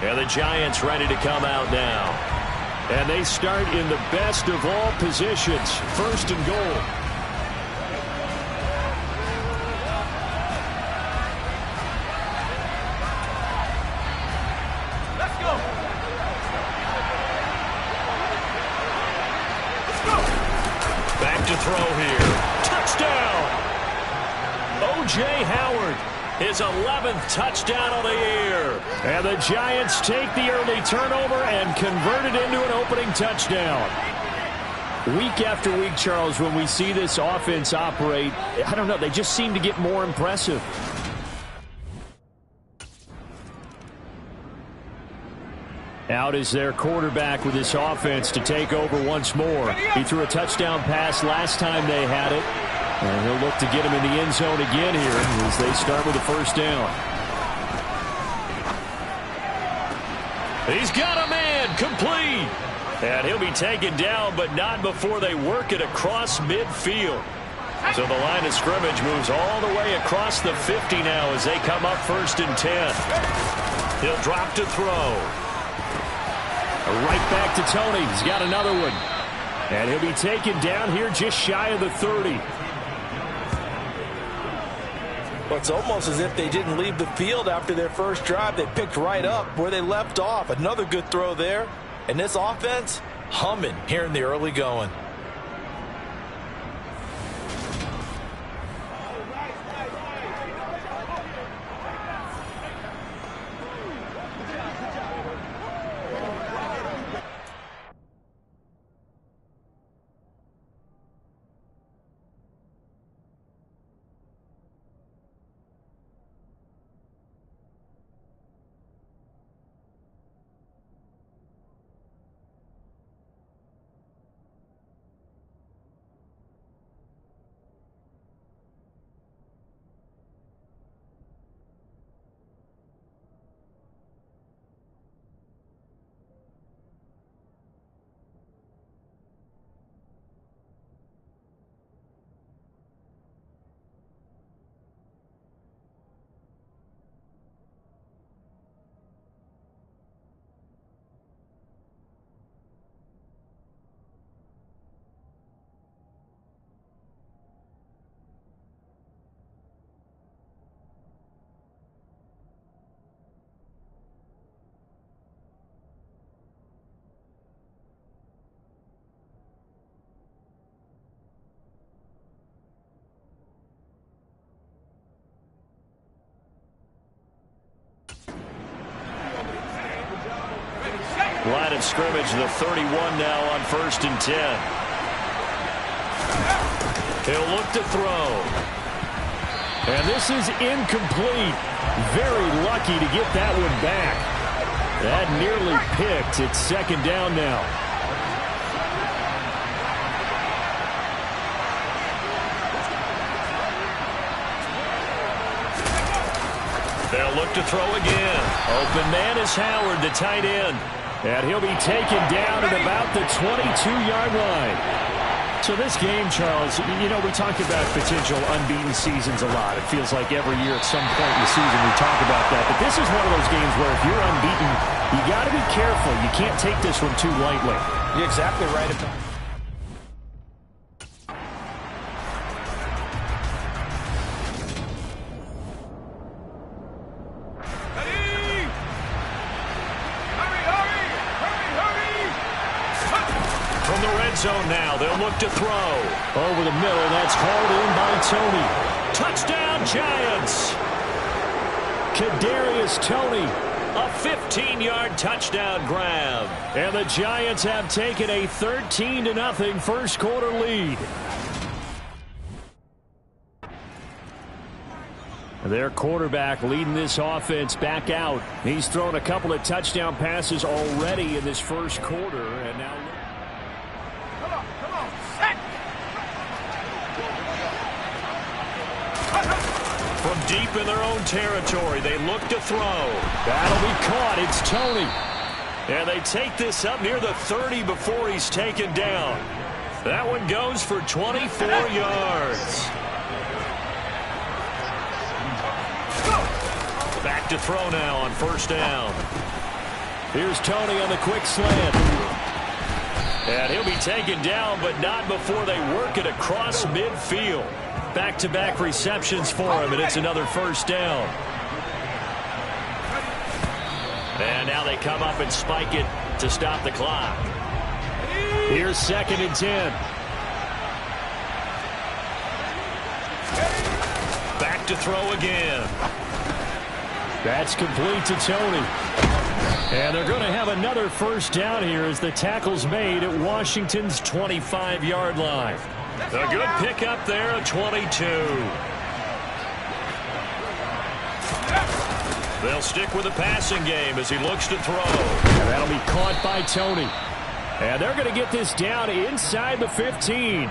And the Giants ready to come out now. And they start in the best of all positions, first and goal. Let's go. Back to throw here. Touchdown! O.J. Howard, his 11th touchdown of the year. And the Giants take the early turnover and convert it into an opening touchdown. Week after week, Charles, when we see this offense operate, I don't know, they just seem to get more impressive. Out is their quarterback with this offense to take over once more. He threw a touchdown pass last time they had it. And he'll look to get him in the end zone again here as they start with a first down. He's got a man, complete. And he'll be taken down, but not before they work it across midfield. So the line of scrimmage moves all the way across the 50 now as they come up first and 10. He'll drop to throw. Right back to Tony. He's got another one. And he'll be taken down here just shy of the 30. Well, it's almost as if they didn't leave the field after their first drive. They picked right up where they left off. Another good throw there. And this offense, humming here in the early going. Line of scrimmage, the 31 now on first and 10. He'll look to throw. And this is incomplete. Very lucky to get that one back. That nearly picked. It's second down now. They'll look to throw again. Open man is Howard, the tight end. And he'll be taken down at about the 22-yard line. So this game, Charles, you know, we talk about potential unbeaten seasons a lot. It feels like every year at some point in the season we talk about that. But this is one of those games where if you're unbeaten, you got to be careful. You can't take this one too lightly. You're exactly right about it. Zone now. They'll look to throw. Over the middle. That's hauled in by Tony. Touchdown, Giants. Kadarius Toney. A 15-yard touchdown grab. And the Giants have taken a 13-0 first quarter lead. Their quarterback leading this offense back out. He's thrown a couple of touchdown passes already in this first quarter. And now from deep in their own territory, they look to throw. That'll be caught. It's Tony. And they take this up near the 30 before he's taken down. That one goes for 24 yards. Back to throw now on first down. Here's Tony on the quick slant. And he'll be taken down, but not before they work it across midfield. Back-to-back receptions for him, and it's another first down. And now they come up and spike it to stop the clock. Here's 2nd and 10. Back to throw again. That's complete to Tony. And they're going to have another first down here as the tackle's made at Washington's 25-yard line. A good pickup there at 22. They'll stick with the passing game as he looks to throw. And that'll be caught by Tony. And they're going to get this down inside the 15.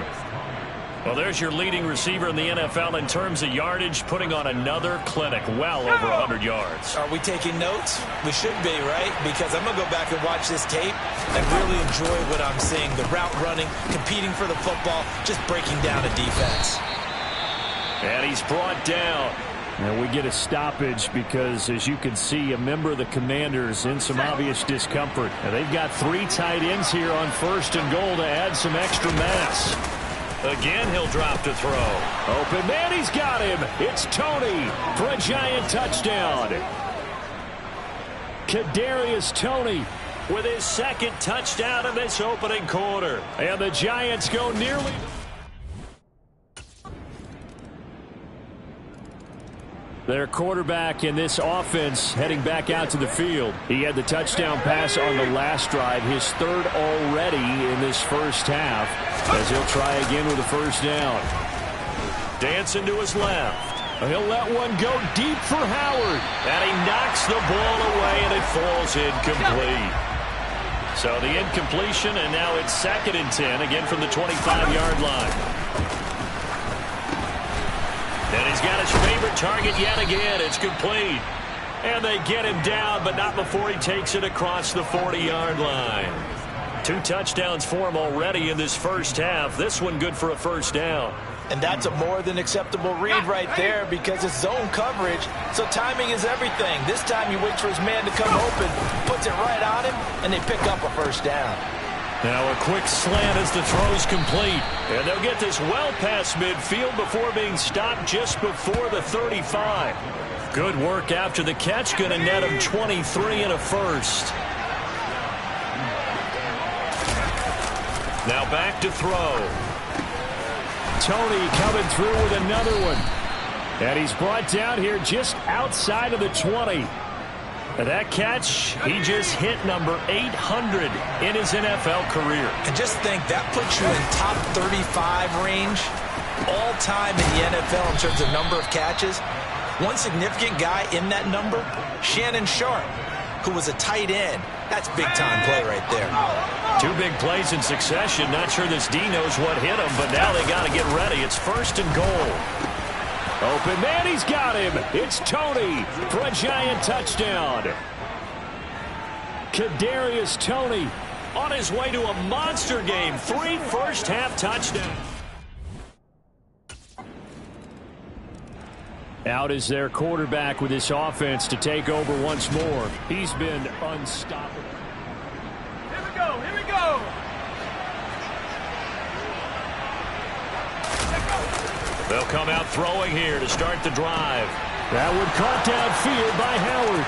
Well, there's your leading receiver in the NFL in terms of yardage, putting on another clinic, well over 100 yards. Are we taking notes? We should be, right? Because I'm going to go back and watch this tape and really enjoy what I'm seeing. The route running, competing for the football, just breaking down a defense. And he's brought down. And we get a stoppage because, as you can see, a member of the Commanders in some obvious discomfort. And they've got 3 tight ends here on 1st and goal to add some extra mass. Again, he'll drop to throw. Open man, he's got him. It's Tony for a Giant touchdown. Kadarius Toney with his 2nd touchdown of this opening quarter. And the Giants go nearly... Their quarterback in this offense heading back out to the field. He had the touchdown pass on the last drive, his 3rd already in this first half, as he'll try again with a first down. Dancing to his left. He'll let one go deep for Howard. And he knocks the ball away, and it falls incomplete. So the incompletion, and now it's 2nd and 10, again from the 25-yard line. And he's got his favorite target yet again. It's complete. And they get him down, but not before he takes it across the 40-yard line. 2 touchdowns for him already in this first half. This one good for a first down. And that's a more than acceptable read right there because it's zone coverage, so timing is everything. This time he waits for his man to come open, puts it right on him, and they pick up a first down. Now a quick slant as the throw's complete. And they'll get this well past midfield before being stopped just before the 35. Good work after the catch. Going to net him 23 and a first. Now back to throw. Tony coming through with another one. And he's brought down here just outside of the 20. And that catch, he just hit number 800 in his NFL career. And just think, that puts you in top 35 range all time in the NFL in terms of number of catches. One significant guy in that number, Shannon Sharp, who was a tight end. That's big-time play right there. 2 big plays in succession. Not sure this D knows what hit him, but now they got to get ready. It's 1st and goal. Open man, he's got him. It's Tony for a Giant touchdown. Kadarius Toney on his way to a monster game. 3 first-half touchdowns. Out is their quarterback with this offense to take over once more. He's been unstoppable. Here we go, here we go. They'll come out throwing here to start the drive. That one caught downfield by Howard.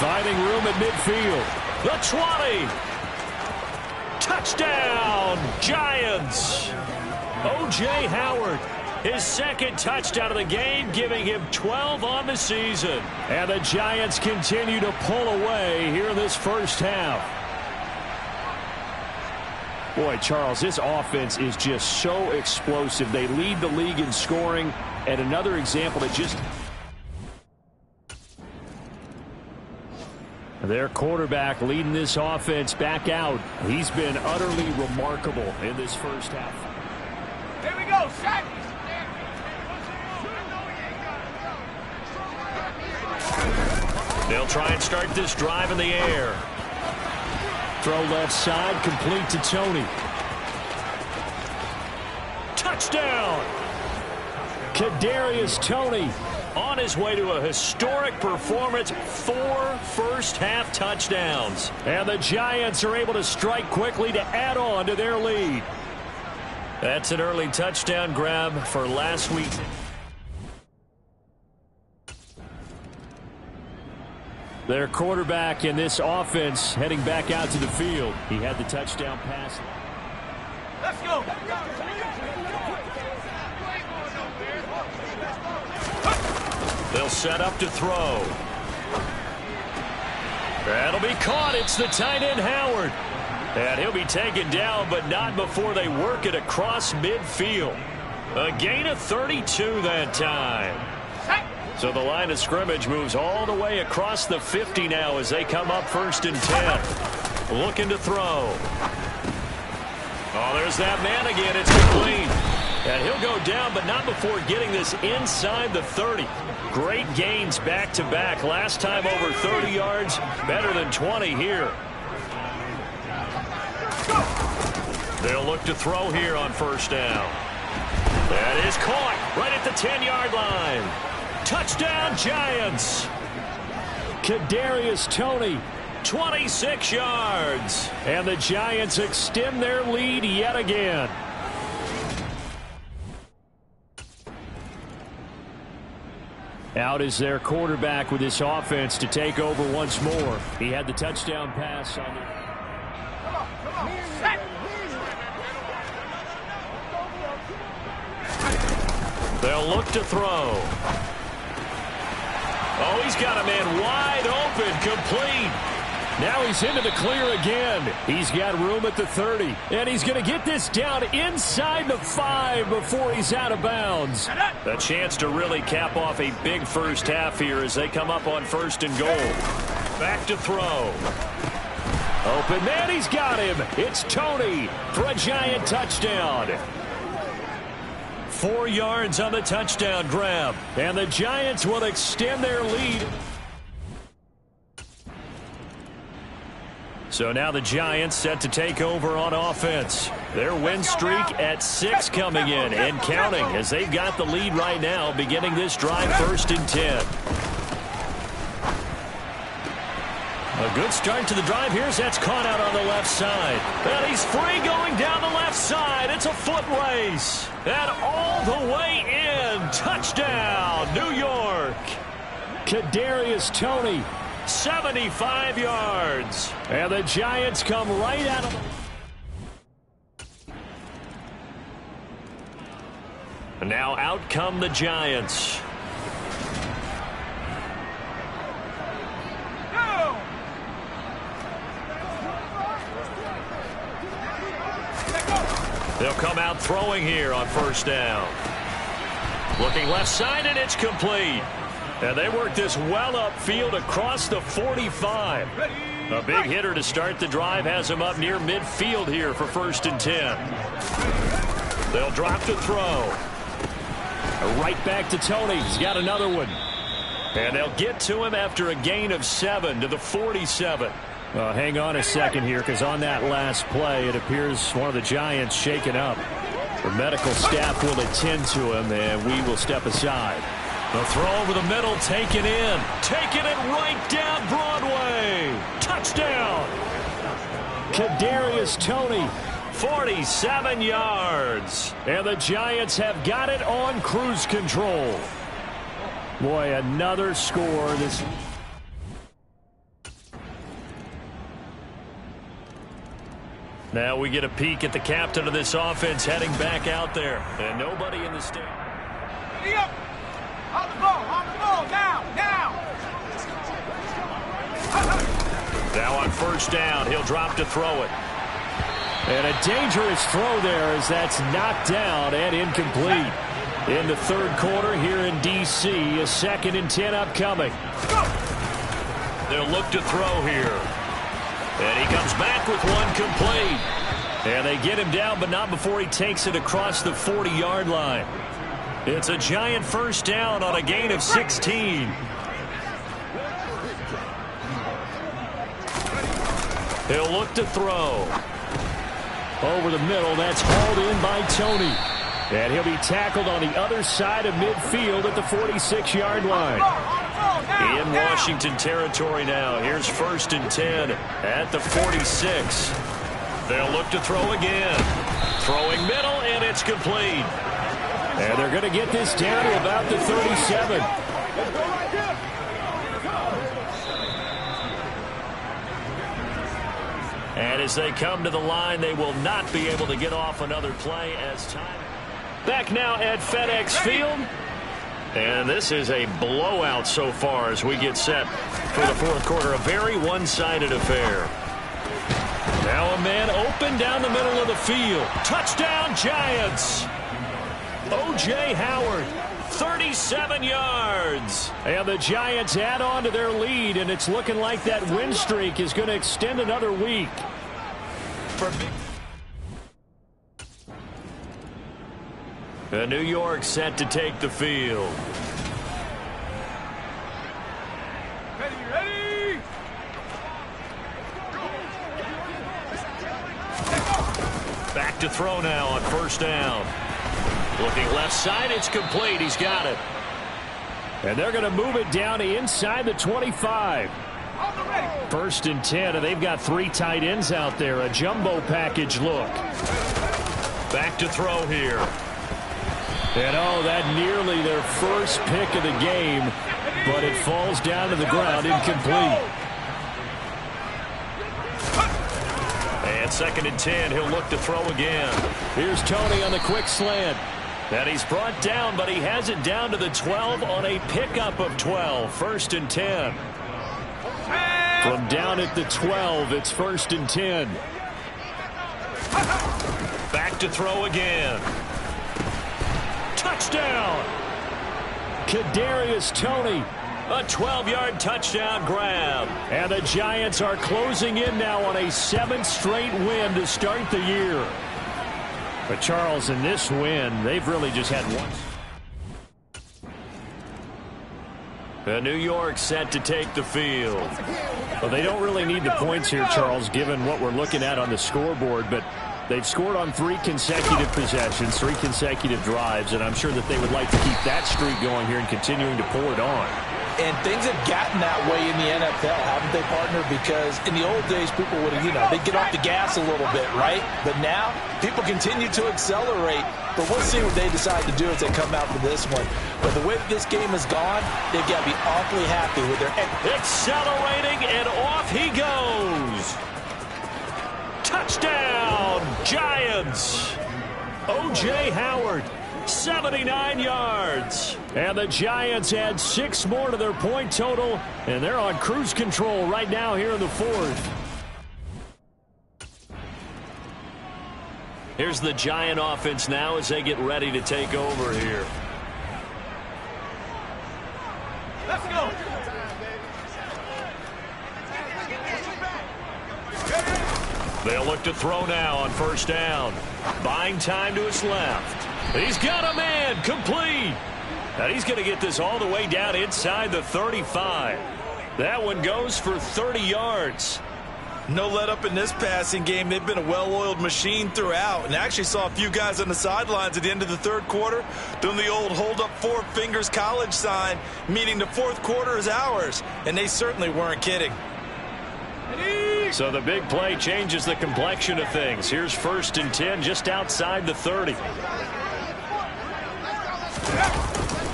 Finding room at midfield. The 20. Touchdown, Giants. O.J. Howard, his 2nd touchdown of the game, giving him 12 on the season. And the Giants continue to pull away here in this first half. Boy, Charles, this offense is just so explosive. They lead the league in scoring. And another example that just... Their quarterback leading this offense back out. He's been utterly remarkable in this first half. Here we go, Shaq. They'll try and start this drive in the air. Throw left side, complete to Tony. Touchdown! Kadarius Toney on his way to a historic performance, 4 first-half touchdowns. And the Giants are able to strike quickly to add on to their lead. That's an early touchdown grab for last week. Their quarterback in this offense heading back out to the field. He had the touchdown pass. Let's go. They'll set up to throw. That'll be caught. It's the tight end, Howard. And he'll be taken down, but not before they work it across midfield. A gain of 32 that time. So the line of scrimmage moves all the way across the 50 now as they come up 1st and 10. Looking to throw. Oh, there's that man again. It's complete. And he'll go down, but not before getting this inside the 30. Great gains back-to-back. Last time over 30 yards, better than 20 here. They'll look to throw here on 1st down. That is caught right at the 10-yard line. Touchdown, Giants. Kadarius Toney, 26 yards. And the Giants extend their lead yet again. Out is their quarterback with this offense to take over once more. He had the touchdown pass on the... They'll look to throw. Oh, he's got a man wide open, complete. Now he's into the clear again. He's got room at the 30. And he's going to get this down inside the 5 before he's out of bounds. A chance to really cap off a big first half here as they come up on 1st and goal. Back to throw. Open man, he's got him. It's Toney for a Giant touchdown. 4 yards on the touchdown grab. And the Giants will extend their lead. So now the Giants set to take over on offense. Their win streak at 6 coming in and counting as they've got the lead right now beginning this drive 1st and 10. A good start to the drive. Here's that's caught out on the left side. And he's free going down the left side. It's a foot race. And all the way in. Touchdown, New York. Kadarius Toney, 75 yards. And the Giants come right out of the... And now out come the Giants. They'll come out throwing here on 1st down. Looking left side, and it's complete. And they work this well upfield across the 45. A big hitter to start the drive has him up near midfield here for 1st and 10. They'll drop to throw. Right back to Toney. He's got another one. And they'll get to him after a gain of 7 to the 47. Hang on a second here, because on that last play, it appears one of the Giants shaken up. The medical staff will attend to him, and we will step aside. The throw over the middle, taken in. Taking it right down Broadway. Touchdown. Kadarius Toney, 47 yards. And the Giants have got it on cruise control. Boy, another score this... Now we get a peek at the captain of this offense heading back out there. And nobody in the stand. On the ball, now. Now on 1st down, he'll drop to throw it. And a dangerous throw there as that's knocked down and incomplete. In the 3rd quarter here in D.C., a 2nd and 10 upcoming. They'll look to throw here. And he comes back with one complete. And they get him down, but not before he takes it across the 40-yard line. It's a Giant 1st down on a gain of 16. He'll look to throw. Over the middle, that's hauled in by Toney. And he'll be tackled on the other side of midfield at the 46-yard line. In Washington territory now. Here's 1st and 10 at the 46. They'll look to throw again. Throwing middle, and it's complete. And they're going to get this down to about the 37. And as they come to the line, they will not be able to get off another play as time. Back now at FedEx Field. And this is a blowout so far as we get set for the 4th quarter. A very one-sided affair. Now a man open down the middle of the field. Touchdown, Giants. O.J. Howard, 37 yards. And the Giants add on to their lead, and it's looking like that win streak is going to extend another week. New York set to take the field. Ready. Back to throw now on 1st down. Looking left side, it's complete. He's got it. And they're going to move it down to inside the 25. 1st and 10, and they've got 3 tight ends out there. A jumbo package look. Back to throw here. And that nearly their first pick of the game, but it falls down to the ground, incomplete. And 2nd and 10, he'll look to throw again. Here's Tony on the quick slant. And he's brought down, but he has it down to the 12 on a pickup of 12. 1st and 10. From down at the 12, it's 1st and 10. Back to throw again. Touchdown! Kadarius Toney, a 12-yard touchdown grab. And the Giants are closing in now on a 7th straight win to start the year. But Charles, in this win, they've really just had one. New York set to take the field. Well, they don't really need the points here, Charles, given what we're looking at on the scoreboard, but they've scored on 3 consecutive possessions, 3 consecutive drives, and I'm sure that they would like to keep that streak going here and continuing to pour it on. And things have gotten that way in the NFL, haven't they, partner? Because in the old days, people would have, they'd get off the gas a little bit, right? But now, people continue to accelerate. But we'll see what they decide to do as they come out for this one. But the way that this game has gone, they've got to be awfully happy with their... Accelerating, and off he goes. Touchdown, Giants. O.J. Howard, 79 yards. And the Giants add 6 more to their point total, and they're on cruise control right now here in the 4th. Here's the Giant offense now as they get ready to take over here. Let's go. They'll look to throw now on 1st down. Buying time to his left. He's got a man, complete. And he's going to get this all the way down inside the 35. That one goes for 30 yards. No let up in this passing game. They've been a well-oiled machine throughout. And actually saw a few guys on the sidelines at the end of the 3rd quarter doing the old hold up 4 fingers college sign, meaning the 4th quarter is ours. And they certainly weren't kidding. So the big play changes the complexion of things. Here's 1st and 10 just outside the 30.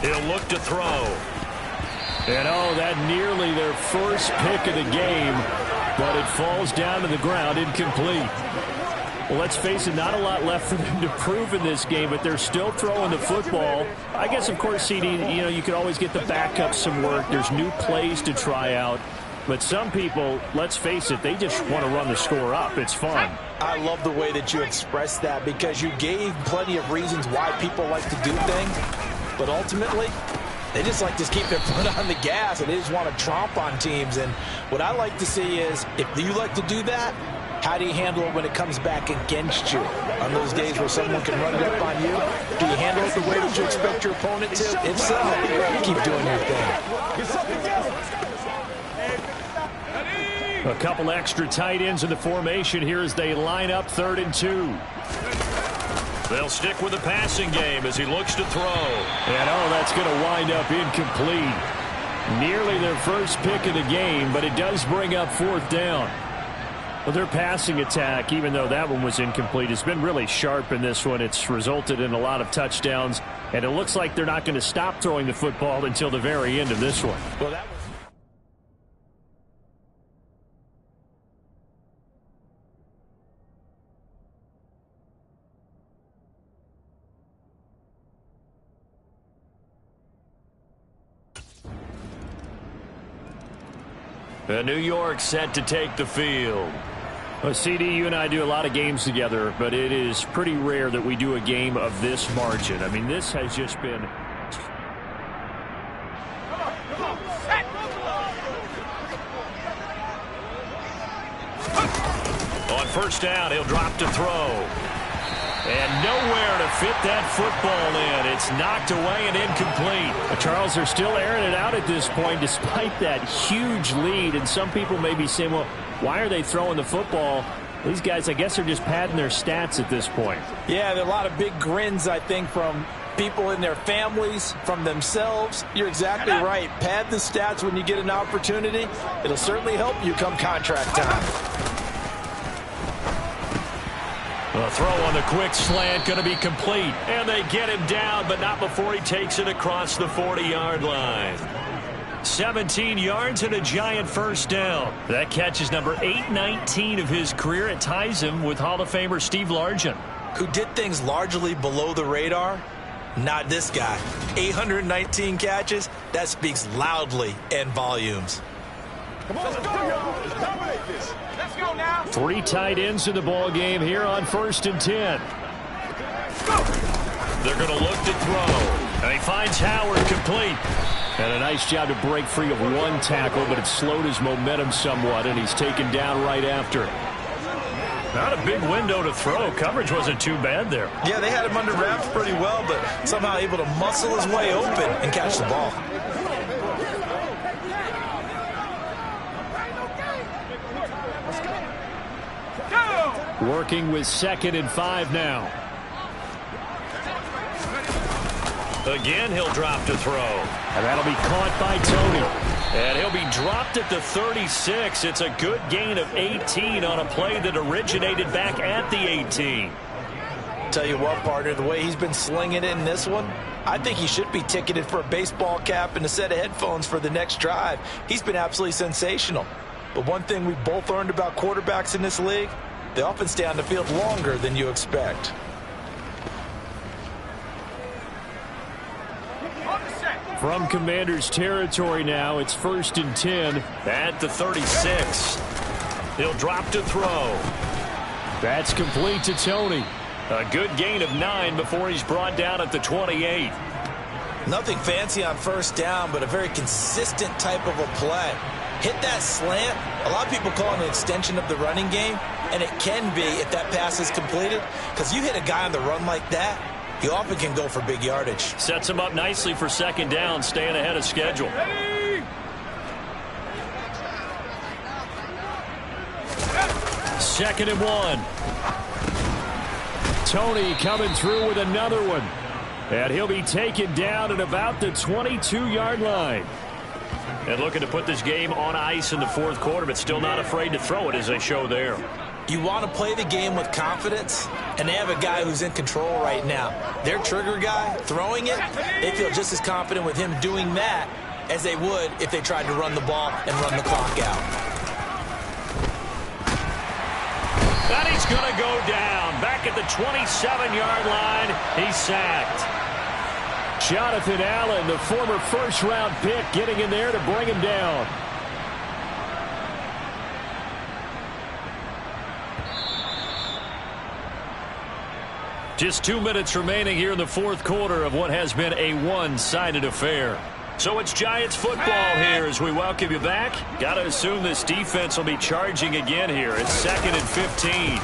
He'll look to throw. And that nearly their first pick of the game, but it falls down to the ground, incomplete. Well, let's face it, not a lot left for them to prove in this game, but they're still throwing the football. I guess, of course, CD, you could always get the backup some work. There's new plays to try out. But some people, let's face it, they just want to run the score up. It's fun. I love the way that you expressed that because you gave plenty of reasons why people like to do things. But ultimately, they just like to keep their foot on the gas, and they just want to tromp on teams. And what I like to see is, if you like to do that, how do you handle it when it comes back against you? On those days where someone can run it up on you, do you handle it the way that you expect your opponent to? If so, keep doing your thing. A couple extra tight ends in the formation here as they line up 3rd and 2. They'll stick with the passing game as he looks to throw. And that's going to wind up incomplete. Nearly their first pick of the game, but it does bring up fourth down. Well, their passing attack, even though that one was incomplete, has been really sharp in this one. It's resulted in a lot of touchdowns, and it looks like they're not going to stop throwing the football until the very end of this one. Well, that was... New York set to take the field. Well, CD, you and I do a lot of games together, but it is pretty rare that we do a game of this margin. I mean, this has just been... On first down, he'll drop to throw. And nowhere to fit that football in. It's knocked away and incomplete. But Charles, they're still airing it out at this point despite that huge lead. And some people may be saying, well, why are they throwing the football? These guys, I guess, are just padding their stats at this point. Yeah, there are a lot of big grins, I think, from people in their families, from themselves. You're exactly right. Pad the stats when you get an opportunity. It'll certainly help you come contract time. The throw on the quick slant going to be complete. And they get him down, but not before he takes it across the 40-yard line. 17 yards and a giant first down. That catch is number 819 of his career. It ties him with Hall of Famer Steve Largent, who did things largely below the radar. Not this guy. 819 catches. That speaks loudly in volumes. Come on, let's go, y'all. Let's dominate this. Let's go now. 3 tight ends in the ball game here on 1st and 10. They're going to look to throw. And he finds Howard complete. And a nice job to break free of one tackle, but it slowed his momentum somewhat, and he's taken down right after it. Not a big window to throw. Coverage wasn't too bad there. Yeah, they had him under wraps pretty well, but somehow able to muscle his way open and catch the ball. Working with 2nd and 5 now. Again, he'll drop to throw. And that'll be caught by Tony. And he'll be dropped at the 36. It's a good gain of 18 on a play that originated back at the 18. Tell you what, partner, the way he's been slinging it in this one, I think he should be ticketed for a baseball cap and a set of headphones for the next drive. He's been absolutely sensational. But one thing we've both learned about quarterbacks in this league, they often stay on the field longer than you expect. From Commanders territory now, it's 1st and 10 at the 36. He'll drop to throw. That's complete to Tony. A good gain of 9 before he's brought down at the 28. Nothing fancy on first down, but a very consistent type of a play. Hit that slant. A lot of people call it an extension of the running game, and it can be if that pass is completed, because you hit a guy on the run like that, he often can go for big yardage. Sets him up nicely for 2nd down, staying ahead of schedule. Ready? 2nd and 1. Tony coming through with another one. And he'll be taken down at about the 22-yard line. And looking to put this game on ice in the 4th quarter, but still not afraid to throw it as they show there. You want to play the game with confidence, and they have a guy who's in control right now. Their trigger guy, throwing it, they feel just as confident with him doing that as they would if they tried to run the ball and run the clock out. And he's going to go down. Back at the 27-yard line, he's sacked. Jonathan Allen, the former first-round pick, getting in there to bring him down. Just 2 minutes remaining here in the 4th quarter of what has been a one-sided affair. So it's Giants football here as we welcome you back. Got to assume this defense will be charging again here. It's 2nd and 15.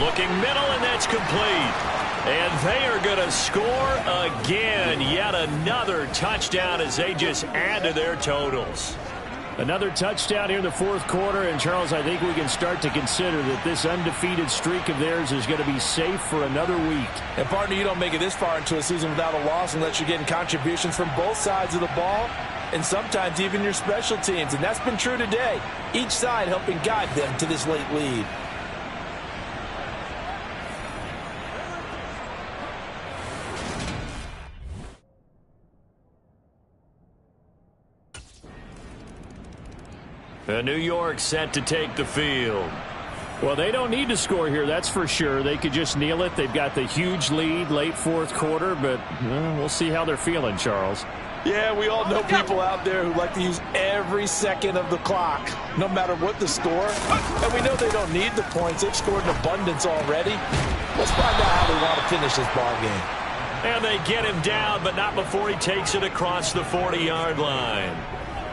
Looking middle, and that's complete. And they are going to score again. Yet another touchdown as they just add to their totals. Another touchdown here in the fourth quarter, and Charles, I think we can start to consider that this undefeated streak of theirs is going to be safe for another week. And partner, you don't make it this far into a season without a loss unless you're getting contributions from both sides of the ball and sometimes even your special teams, and that's been true today. Each side helping guide them to this late lead. New York set to take the field. Well, they don't need to score here, that's for sure. They could just kneel it. They've got the huge lead late fourth quarter, but we'll see how they're feeling, Charles. Yeah, we all know people out there who like to use every second of the clock, no matter what the score. And we know they don't need the points. They've scored in abundance already. Let's find out how they want to finish this ball game. And they get him down, but not before he takes it across the 40-yard line.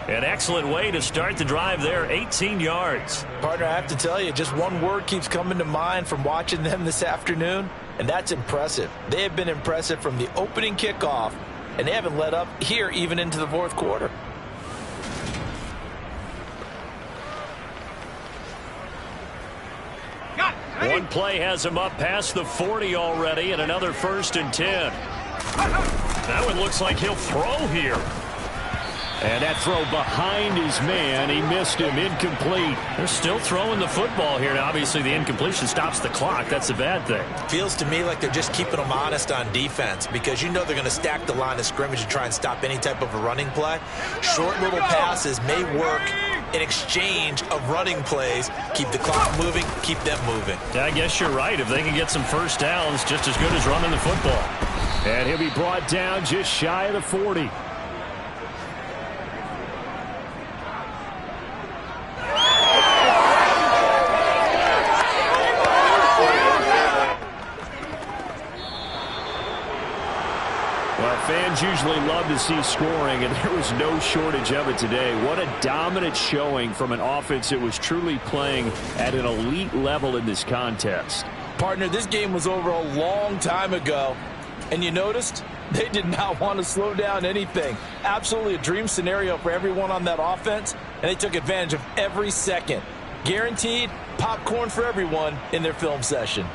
An excellent way to start the drive there, 18 yards. Partner, I have to tell you, just one word keeps coming to mind from watching them this afternoon, and that's impressive. They have been impressive from the opening kickoff, and they haven't let up here even into the fourth quarter. One play has him up past the 40 already, and another 1st and 10. That one looks like he'll throw here. And that throw behind his man, he missed him, incomplete. They're still throwing the football here. Now, obviously, the incompletion stops the clock. That's a bad thing. Feels to me like they're just keeping them honest on defense because you know they're going to stack the line of scrimmage and try and stop any type of a running play. Short little passes may work in exchange of running plays. Keep the clock moving, keep them moving. I guess you're right. If they can get some first downs, just as good as running the football. And he'll be brought down just shy of the 40. Fans usually love to see scoring, and there was no shortage of it today. What a dominant showing from an offense that was truly playing at an elite level in this contest. Partner, this game was over a long time ago, and you noticed they did not want to slow down anything. Absolutely a dream scenario for everyone on that offense, and they took advantage of every second. Guaranteed popcorn for everyone in their film session.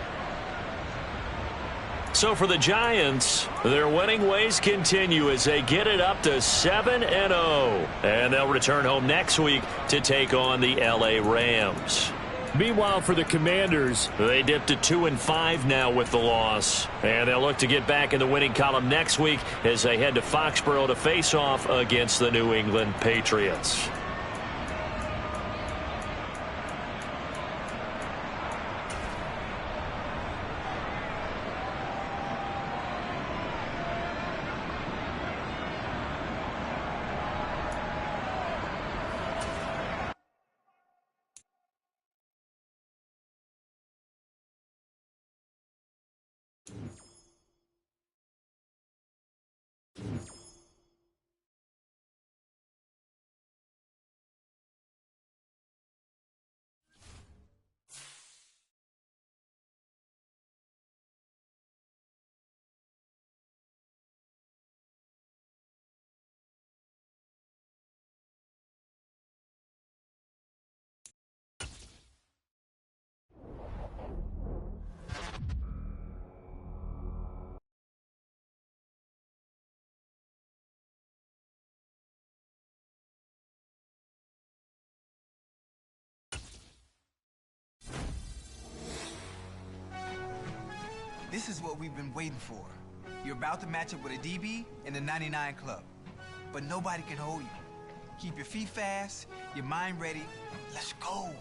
So for the Giants, their winning ways continue as they get it up to 7-0. And they'll return home next week to take on the LA Rams. Meanwhile, for the Commanders, they dipped to 2-5 now with the loss. And they'll look to get back in the winning column next week as they head to Foxborough to face off against the New England Patriots. This is what we've been waiting for. You're about to match up with a DB in the 99 club. But nobody can hold you. Keep your feet fast, your mind ready. Let's go.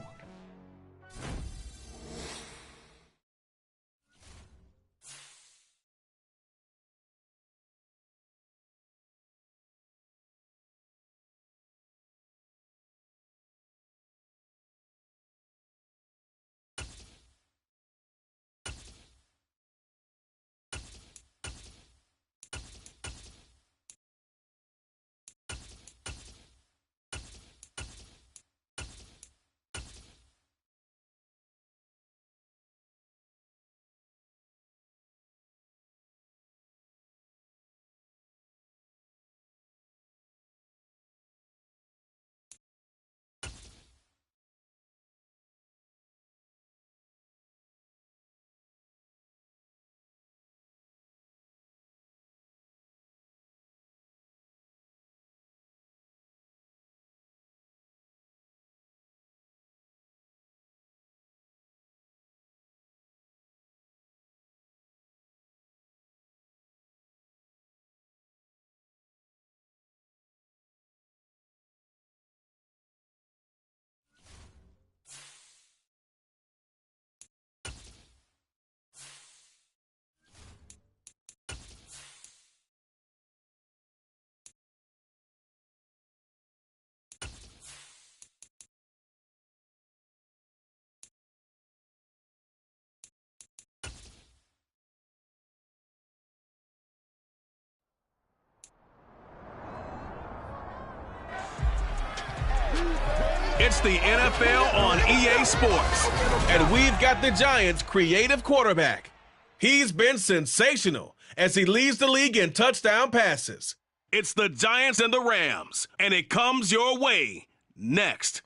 It's the NFL on EA Sports. And we've got the Giants' creative quarterback. He's been sensational as he leads the league in touchdown passes. It's the Giants and the Rams, and it comes your way next.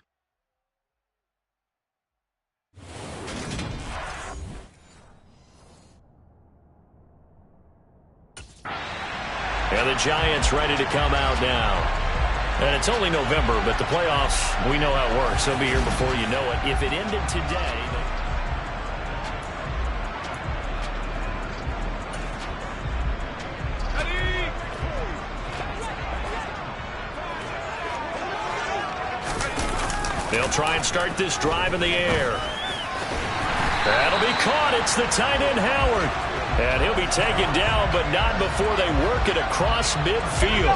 And the Giants ready to come out now. And it's only November, but the playoffs, we know how it works. They'll be here before you know it. If it ended today... They'll try and start this drive in the air. That'll be caught. It's the tight end, Howard. And he'll be taken down, but not before they work it across midfield.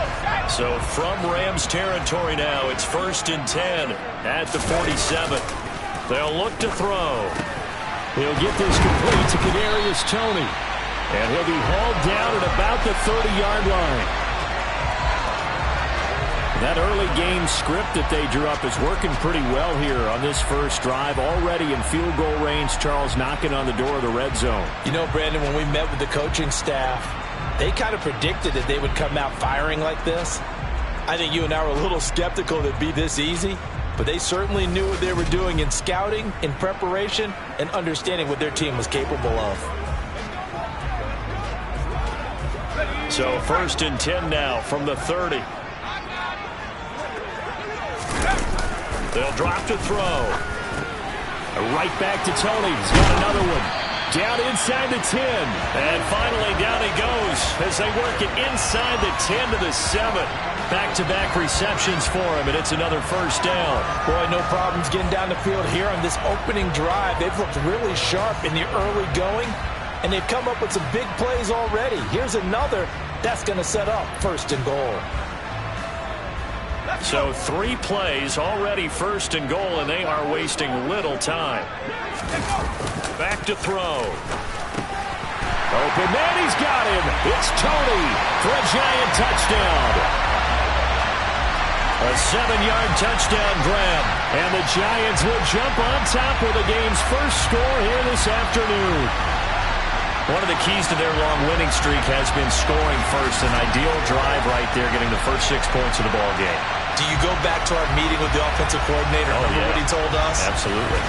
So from Rams territory now, it's 1st and 10 at the 47. They'll look to throw. He'll get this complete to Kadarius Toney. And he'll be hauled down at about the 30-yard line. That early game script that they drew up is working pretty well here on this first drive. Already in field goal range, Charles knocking on the door of the red zone. You know, Brandon, when we met with the coaching staff, they kind of predicted that they would come out firing like this. I think you and I were a little skeptical that it'd be this easy, but they certainly knew what they were doing in scouting, in preparation, and understanding what their team was capable of. So 1st and 10 now from the 30. They'll drop to throw. Right back to Toney. He's got another one. Down inside the 10. And finally down he goes as they work it inside the 10 to the 7. Back-to-back receptions for him, and it's another first down. Boy, no problems getting down the field here on this opening drive. They've looked really sharp in the early going, and they've come up with some big plays already. Here's another that's going to set up 1st and goal. So 3 plays already 1st and goal, and they are wasting little time. Back to throw. Open man, he's got him. It's Toney for a Giant touchdown. A 7-yard touchdown grab, and the Giants will jump on top with the game's first score here this afternoon. One of the keys to their long winning streak has been scoring first. An ideal drive right there, getting the first 6 points of the ball game. Do you go back to our meeting with the offensive coordinator? Remember what he told us? Absolutely.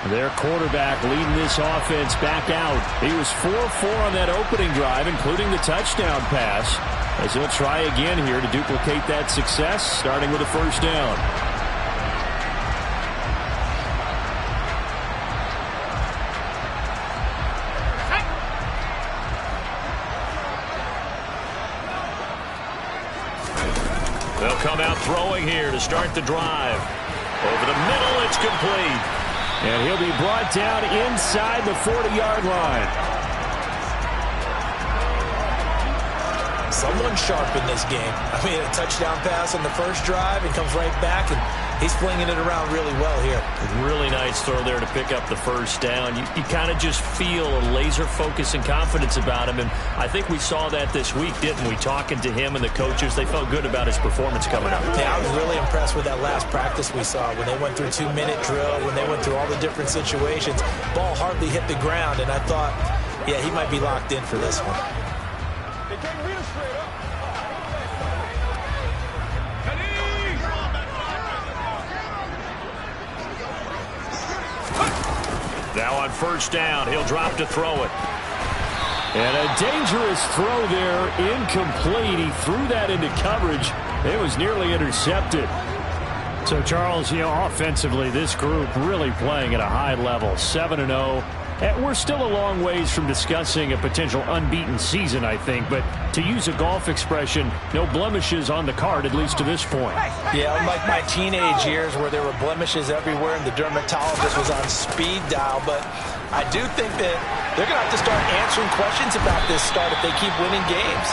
Their quarterback leading this offense back out. He was 4-4 on that opening drive, including the touchdown pass, as he'll try again here to duplicate that success, starting with a first down. They'll come out throwing here to start the drive. Over the middle, it's complete. And he'll be brought down inside the 40-yard line. Someone sharp in this game. I mean, a touchdown pass on the first drive and comes right back, and he's flinging it around really well here. Really nice throw there to pick up the first down. You kind of just feel a laser focus and confidence about him, and I think we saw that this week, didn't we? Talking to him and the coaches, they felt good about his performance coming up. Yeah, I was really impressed with that last practice we saw when they went through 2-minute drill, when they went through all the different situations. Ball hardly hit the ground, and I thought, yeah, he might be locked in for this one. Now on first down, he'll drop to throw it. And a dangerous throw there, incomplete. He threw that into coverage. It was nearly intercepted. So, Charles, offensively, this group really playing at a high level, 7-0. We're still a long ways from discussing a potential unbeaten season, I think. But to use a golf expression, no blemishes on the card, at least to this point. Yeah, unlike my teenage years where there were blemishes everywhere and the dermatologist was on speed dial. But I do think that they're going to have to start answering questions about this start if they keep winning games.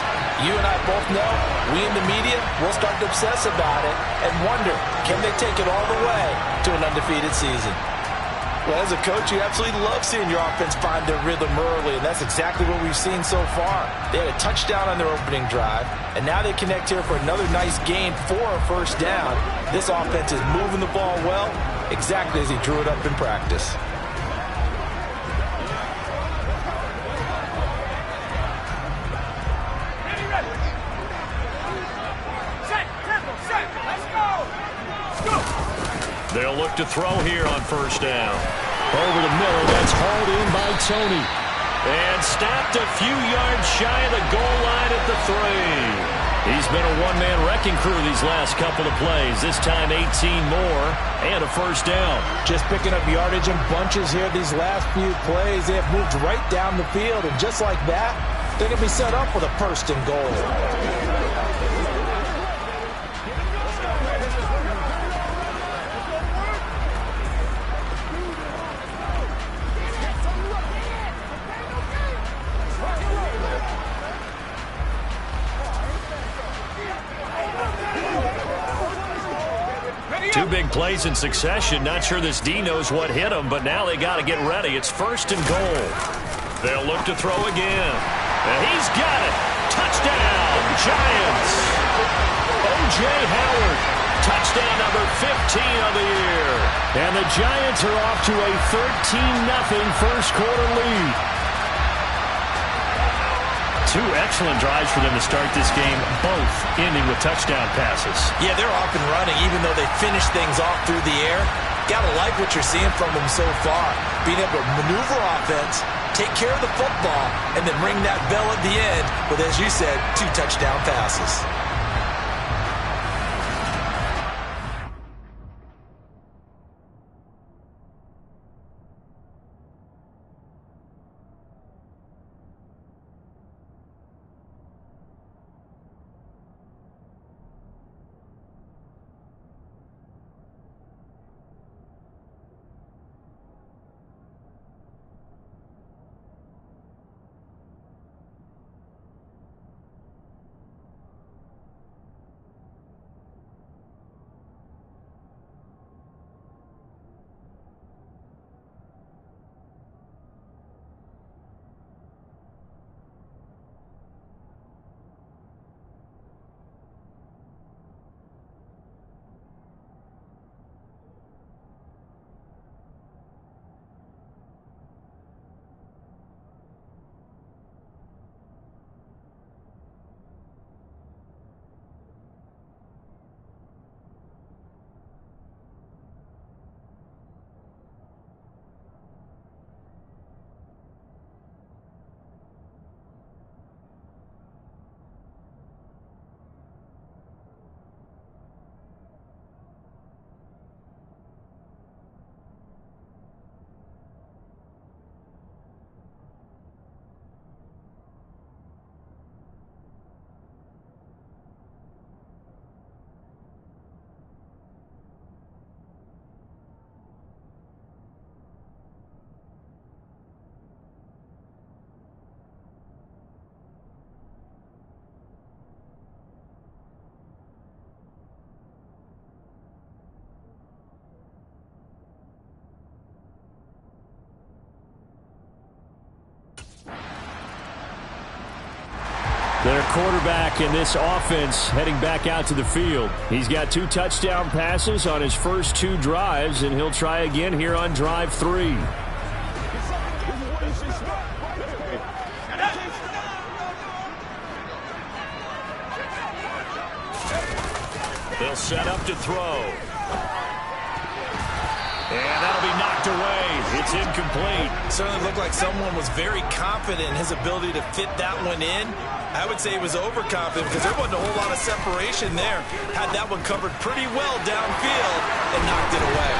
You and I both know, we in the media, will start to obsess about it and wonder, can they take it all the way to an undefeated season? Well, as a coach, you absolutely love seeing your offense find their rhythm early, and that's exactly what we've seen so far. They had a touchdown on their opening drive, and now they connect here for another nice gain for a first down. This offense is moving the ball well, exactly as he drew it up in practice. They'll look to throw here on first down. Over the middle, that's hauled in by Tony. And stopped a few yards shy of the goal line at the 3. He's been a one-man wrecking crew these last couple of plays. This time 18 more and a first down. Just picking up yardage in bunches here these last few plays. They have moved right down the field, and just like that, they're going to be set up with a first and goal. Two big plays in succession. Not sure this D knows what hit him, but now they got to get ready. It's first and goal. They'll look to throw again. And he's got it. Touchdown, Giants. O.J. Howard. Touchdown number 15 of the year. And the Giants are off to a 13-0 first quarter lead. Two excellent drives for them to start this game, both ending with touchdown passes. Yeah, they're off and running, even though they finished things off through the air. Gotta like what you're seeing from them so far. Being able to maneuver offense, take care of the football, and then ring that bell at the end with, as you said, 2 touchdown passes. Their quarterback in this offense heading back out to the field. He's got 2 touchdown passes on his first 2 drives, and he'll try again here on drive 3. They'll set up to throw. And that'll be knocked away. It's incomplete. Certainly looked like someone was very confident in his ability to fit that one in. I would say he was overconfident because there wasn't a whole lot of separation there. Had that one covered pretty well downfield and knocked it away.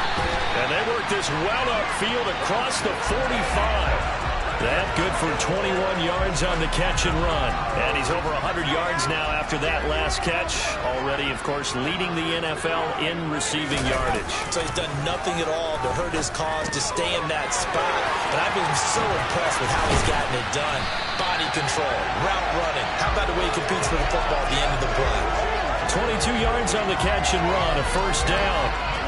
And they worked this well upfield across the 45. That good for 21 yards on the catch and run. And he's over 100 yards now after that last catch. Already, of course, leading the NFL in receiving yardage. So he's done nothing at all to hurt his cause to stay in that spot. But I've been so impressed with how he's gotten it done. Body control, route running. How about the way he competes for the football at the end of the play? 22 yards on the catch and run, a first down.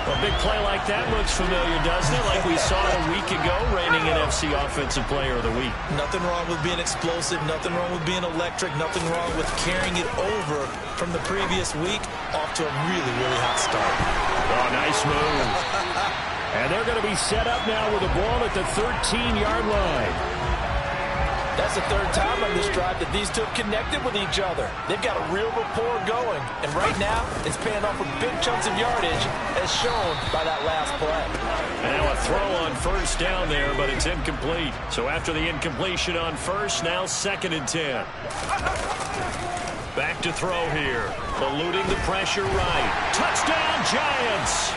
A big play like that looks familiar, doesn't it? Like we saw it a week ago, reigning NFC Offensive Player of the Week. Nothing wrong with being explosive. Nothing wrong with being electric. Nothing wrong with carrying it over from the previous week off to a really, really hot start. Oh, nice move. And they're going to be set up now with the ball at the 13-yard line. That's the third time on this drive that these two have connected with each other. They've got a real rapport going. And right now, it's paying off with big chunks of yardage, as shown by that last play. And now a throw on first down there, but it's incomplete. So after the incompletion on first, now 2nd and 10. Back to throw here. Eluding the pressure right. Touchdown, Giants!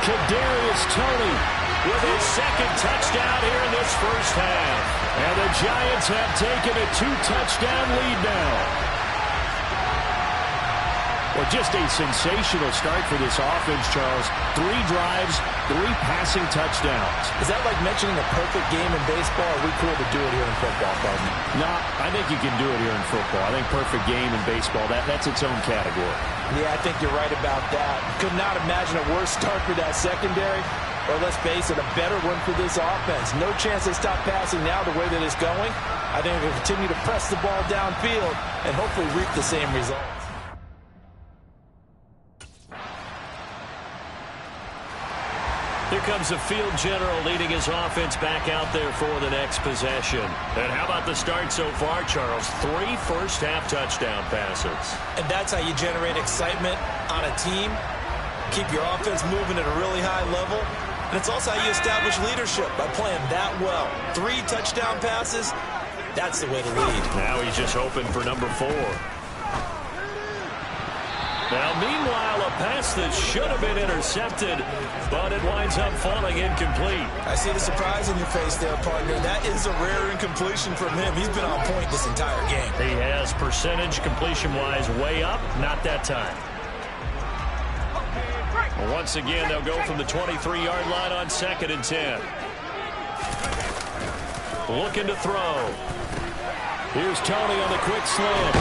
Kadarius Toney with his 2nd touchdown here in this first half. And the Giants have taken a 2-touchdown lead now. Well, just a sensational start for this offense, Charles. 3 drives, 3 passing touchdowns. Is that like mentioning a perfect game in baseball? Or are we cool to do it here in football, Bowman? No, I think you can do it here in football. I think perfect game in baseball, that's its own category. Yeah, I think you're right about that. Could not imagine a worse start for that secondary. Or let's face it, a better one for this offense. No chance they stop passing now the way that it's going. I think they'll continue to press the ball downfield and hopefully reap the same results. Here comes the field general leading his offense back out there for the next possession. And how about the start so far, Charles? 3 first-half touchdown passes. And that's how you generate excitement on a team. Keep your offense moving at a really high level. And it's also how you establish leadership, by playing that well. 3 touchdown passes, that's the way to lead. Now he's just hoping for number 4. Now, meanwhile, a pass that should have been intercepted, but it winds up falling incomplete. I see the surprise in your face there, partner. That is a rare incompletion from him. He's been on point this entire game. He has percentage completion-wise way up, not that time. Once again, they'll go from the 23-yard line on 2nd and 10. Looking to throw. Here's Toney on the quick slant.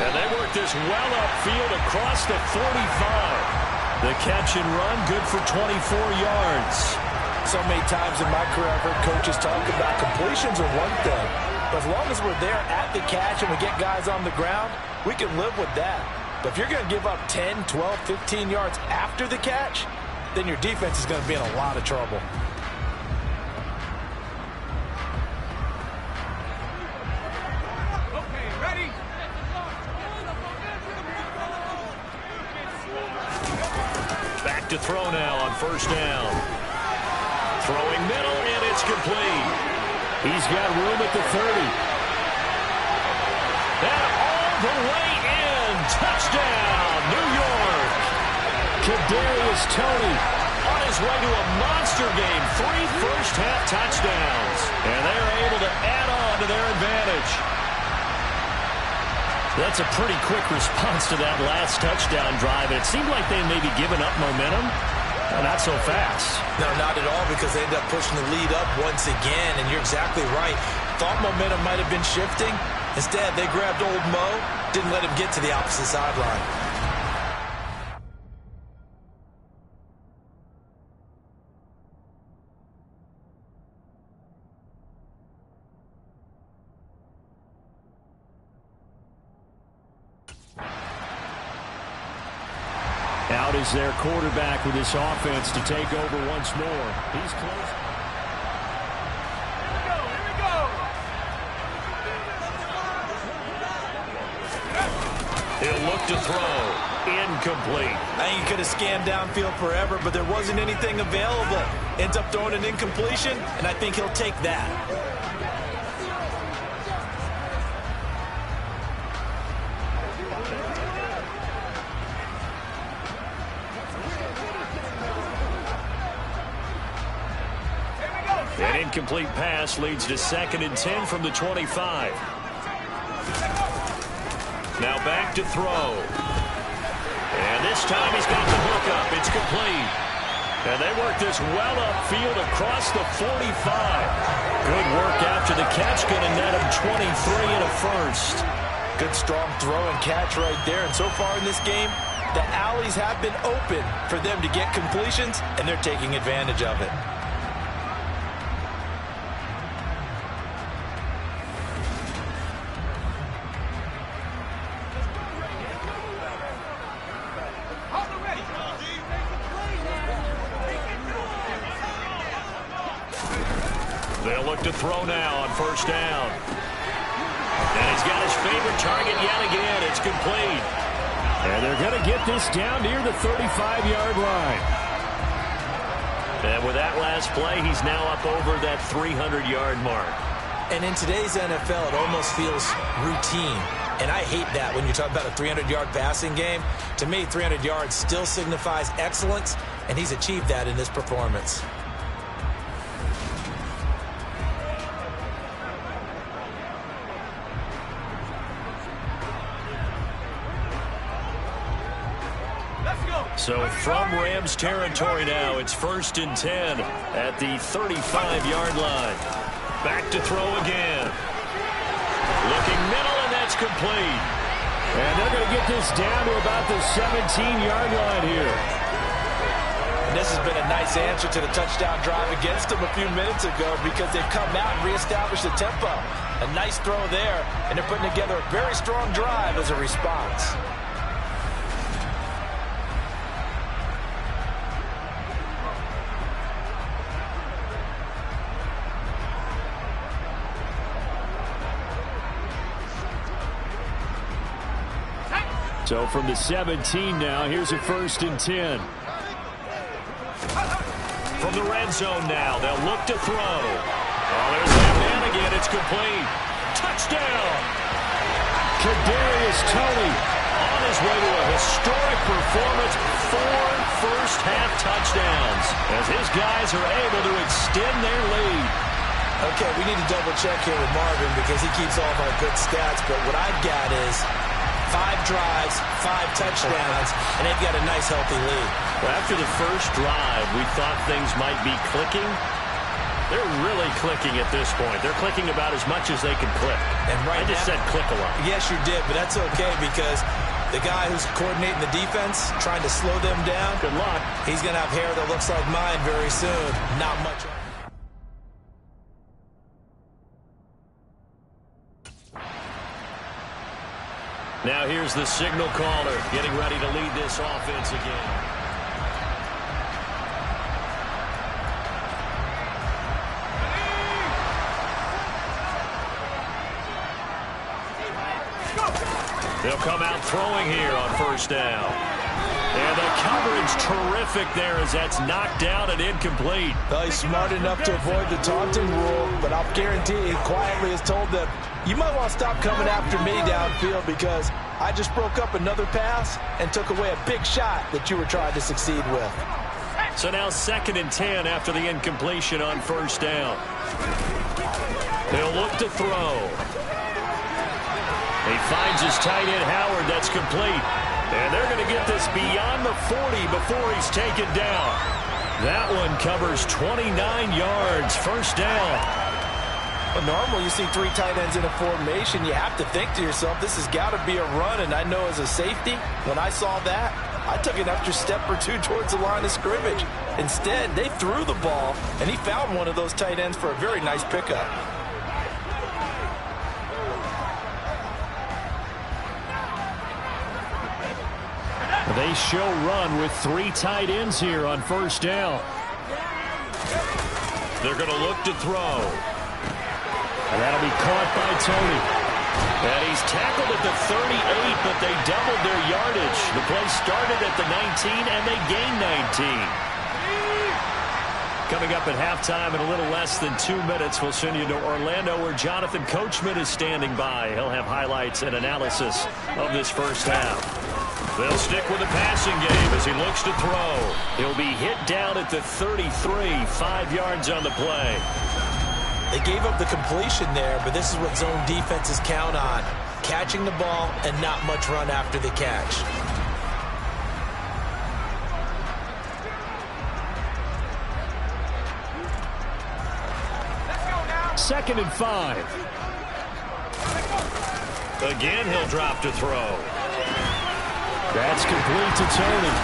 And they work this well upfield across the 45. The catch and run, good for 24 yards. So many times in my career, I've heard coaches talk about completions are one thing. But as long as we're there at the catch and we get guys on the ground, we can live with that. But if you're going to give up 10, 12, 15 yards after the catch, then your defense is going to be in a lot of trouble. Okay, ready? Back to throw now on first down. Throwing middle, and it's complete. He's got room at the 30. And all the way in. Touchdown, New York. Kadarius Toney on his way to a monster game. 3 first-half touchdowns. And they're able to add on to their advantage. That's a pretty quick response to that last touchdown drive. It seemed like they may be giving up momentum. Not so fast. No, not at all, because they ended up pushing the lead up once again. And you're exactly right. Thought momentum might have been shifting. Instead, they grabbed old Mo, didn't let him get to the opposite sideline. Out is their quarterback with this offense to take over once more. He's close. Here we go. He'll look to throw. Incomplete. I think he could have scanned downfield forever, but there wasn't anything available. Ends up throwing an incompletion, and I think he'll take that. An incomplete pass leads to 2nd and 10 from the 25. Now back to throw. And this time he's got the hook up. It's complete. And they work this well upfield across the 45. Good work after the catch. Going to net him 23 and a first. Good strong throw and catch right there. And so far in this game, The alleys have been open for them to get completions, and they're taking advantage of it. They'll look to throw now on first down. And he's got his favorite target yet again. It's complete. And they're going to get this down near the 35-yard line. And with that last play, he's now up over that 300-yard mark. And in today's NFL, it almost feels routine. And I hate that when you talk about a 300-yard passing game. To me, 300 yards still signifies excellence, and he's achieved that in this performance. So from Rams territory now, it's 1st and 10 at the 35-yard line. Back to throw again. Looking middle, and that's complete. And they're going to get this down to about the 17-yard line here. And this has been a nice answer to the touchdown drive against them a few minutes ago because they've come out and reestablished the tempo. A nice throw there, and they're putting together a very strong drive as a response. So from the 17 now, here's a 1st and 10. From the red zone now, they'll look to throw. Oh, there's that man again. It's complete. Touchdown! Kadarius Toney on his way to a historic performance. 4 first-half touchdowns as his guys are able to extend their lead. Okay, we need to double-check here with Marvin because he keeps all of our good stats, but what I've got is 5 drives, 5 touchdowns, and they've got a nice, healthy lead. Well, after the first drive, we thought things might be clicking. They're really clicking at this point. They're clicking about as much as they can click. And right I just said click a lot. Yes, you did, but that's okay because the guy who's coordinating the defense, trying to slow them down, good luck. He's going to have hair that looks like mine very soon. Not much. Now here's the signal caller getting ready to lead this offense again. They'll come out throwing here on first down. And the coverage terrific there as that's knocked down and incomplete. Well, he's smart enough to avoid the taunting rule, but I'll guarantee he quietly has told them, you might want to stop coming after me downfield because I just broke up another pass and took away a big shot that you were trying to succeed with. So now 2nd and 10 after the incompletion on first down. They'll look to throw. He finds his tight end Howard. That's complete. And they're going to get this beyond the 40 before he's taken down. That one covers 29 yards. First down. But normally you see 3 tight ends in a formation, you have to think to yourself, this has got to be a run. And I know as a safety, when I saw that, I took an extra step or 2 towards the line of scrimmage. Instead, they threw the ball, and he found one of those tight ends for a very nice pickup. They show run with 3 tight ends here on first down. They're going to look to throw. And that'll be caught by Toney. And he's tackled at the 38, but they doubled their yardage. The play started at the 19, and they gained 19. Coming up at halftime in a little less than 2 minutes, we'll send you to Orlando where Jonathan Coachman is standing by. He'll have highlights and analysis of this first half. They'll stick with the passing game as he looks to throw. He'll be hit down at the 33, 5 yards on the play. They gave up the completion there, but this is what zone defenses count on. Catching the ball and not much run after the catch. Second and 5. Again, he'll drop to throw. That's complete to Tony.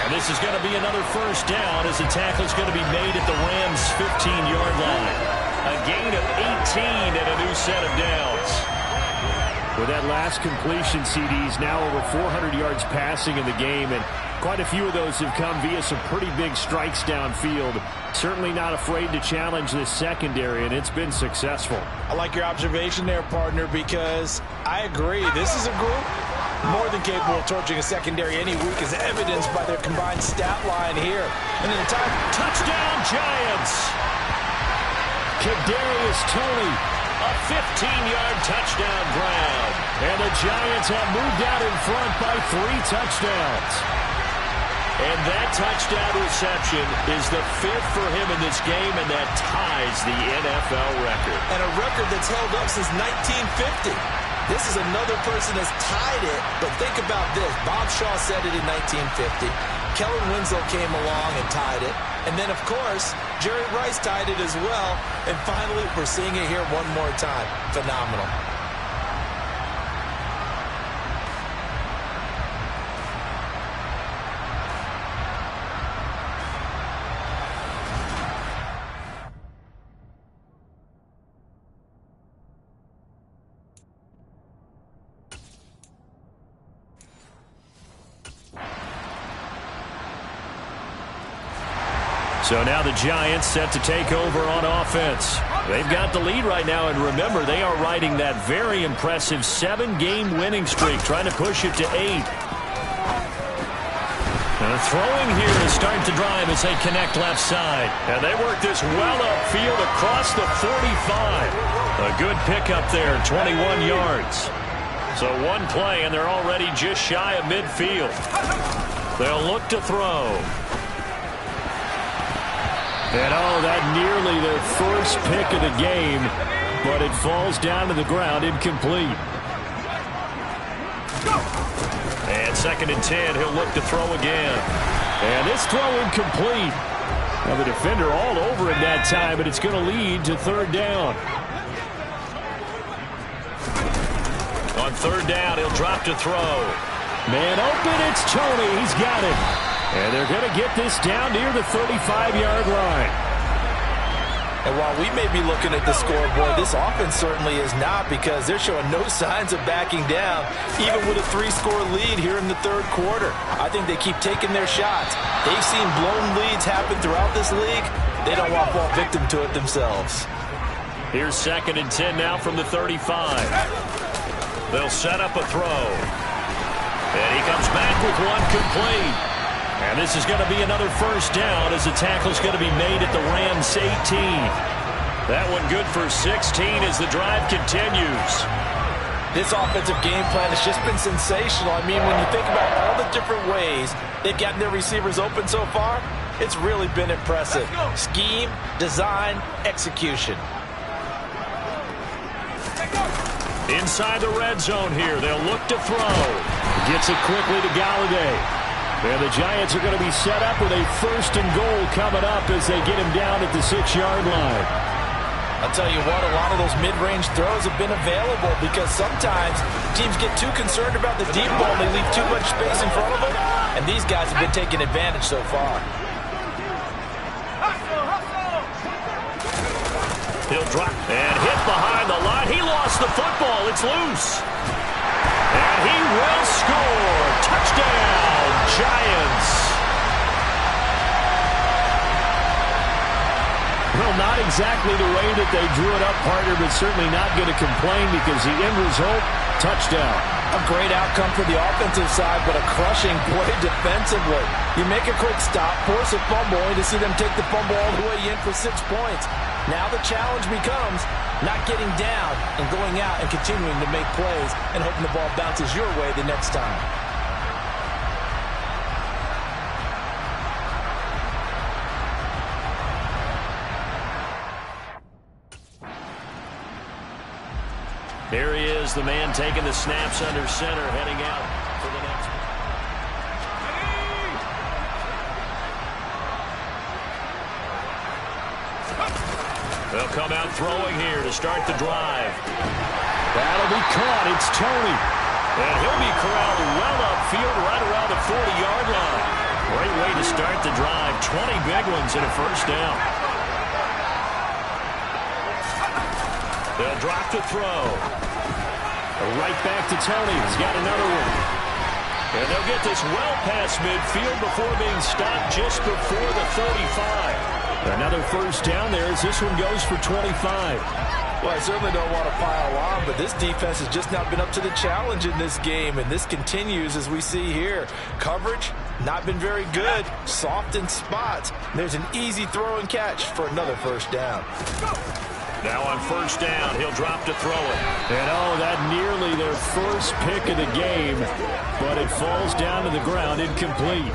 And this is going to be another first down as the tackle is going to be made at the Rams' 15-yard line. A gain of 18 and a new set of downs. With that last completion, CD's now over 400 yards passing in the game, and quite a few of those have come via some pretty big strikes downfield. Certainly not afraid to challenge this secondary, and it's been successful. I like your observation there, partner, because I agree. This is a group more than capable of torching a secondary any week, as evidenced by their combined stat line here. And in the time, touchdown Giants! Kadarius Toney, a 15-yard touchdown grab. And the Giants have moved out in front by 3 touchdowns. And that touchdown reception is the 5th for him in this game, and that ties the NFL record. And a record that's held up since 1950. This is another person that's tied it, but think about this. Bob Shaw said it in 1950. Kellen Winslow came along and tied it. And then, of course, Jerry Rice tied it as well. And finally, we're seeing it here one more time. Phenomenal. So now the Giants set to take over on offense. They've got the lead right now, and remember, they are riding that very impressive 7-game winning streak, trying to push it to 8. Throwing here is starting to drive as they connect left side. And they work this well upfield across the 45. A good pickup there, 21 yards. So one play, and they're already just shy of midfield. They'll look to throw. And that nearly their first pick of the game, but it falls down to the ground incomplete. And 2nd and 10, he'll look to throw again. And this throw incomplete. Now the defender all over him that time, but it's going to lead to 3rd down. On 3rd down, he'll drop to throw. Man open, it's Toney. He's got it. And they're going to get this down near the 35-yard line. And while we may be looking at the scoreboard, this offense certainly is not, because they're showing no signs of backing down, even with a 3-score lead here in the 3rd quarter. I think they keep taking their shots. They've seen blown leads happen throughout this league. They don't want to fall victim to it themselves. Here's 2nd and 10 now from the 35. They'll set up a throw. And he comes back with one complete. And this is going to be another first down as the tackle's going to be made at the Rams' 18. That one good for 16 as the drive continues. This offensive game plan has just been sensational. I mean, when you think about all the different ways they've gotten their receivers open so far, it's really been impressive. Scheme, design, execution. Inside the red zone here, they'll look to throw. Gets it quickly to Galladay. And the Giants are going to be set up with a 1st and goal coming up as they get him down at the 6-yard line. I'll tell you what, a lot of those mid-range throws have been available, because sometimes teams get too concerned about the deep ball and they leave too much space in front of them, and these guys have been taking advantage so far. He'll drop and hit behind the line. He lost the football. It's loose. And he will score. Touchdown, Giants. Well, not exactly the way that they drew it up, partner, but certainly not going to complain, because the end result, touchdown. A great outcome for the offensive side, but a crushing play defensively. You make a quick stop, force a fumble, only to see them take the fumble all the way in for 6 points. Now the challenge becomes not getting down and going out and continuing to make plays and hoping the ball bounces your way the next time. Here he is, the man taking the snaps under center, heading out for the next one. They'll come out throwing here to start the drive. That'll be caught. It's Toney. And he'll be corralled well upfield right around the 40-yard line. Great way to start the drive. 20 big ones and a first down. They'll drop to throw. Right back to Tony. He's got another one. And they'll get this well past midfield before being stopped just before the 35. Another first down there as this one goes for 25. Well, I certainly don't want to pile on, but this defense has just not been up to the challenge in this game, and this continues as we see here. Coverage, not been very good, soft in spots. There's an easy throw and catch for another first down. Now on first down, he'll drop to throw it. And oh, that nearly their first pick of the game, but it falls down to the ground incomplete.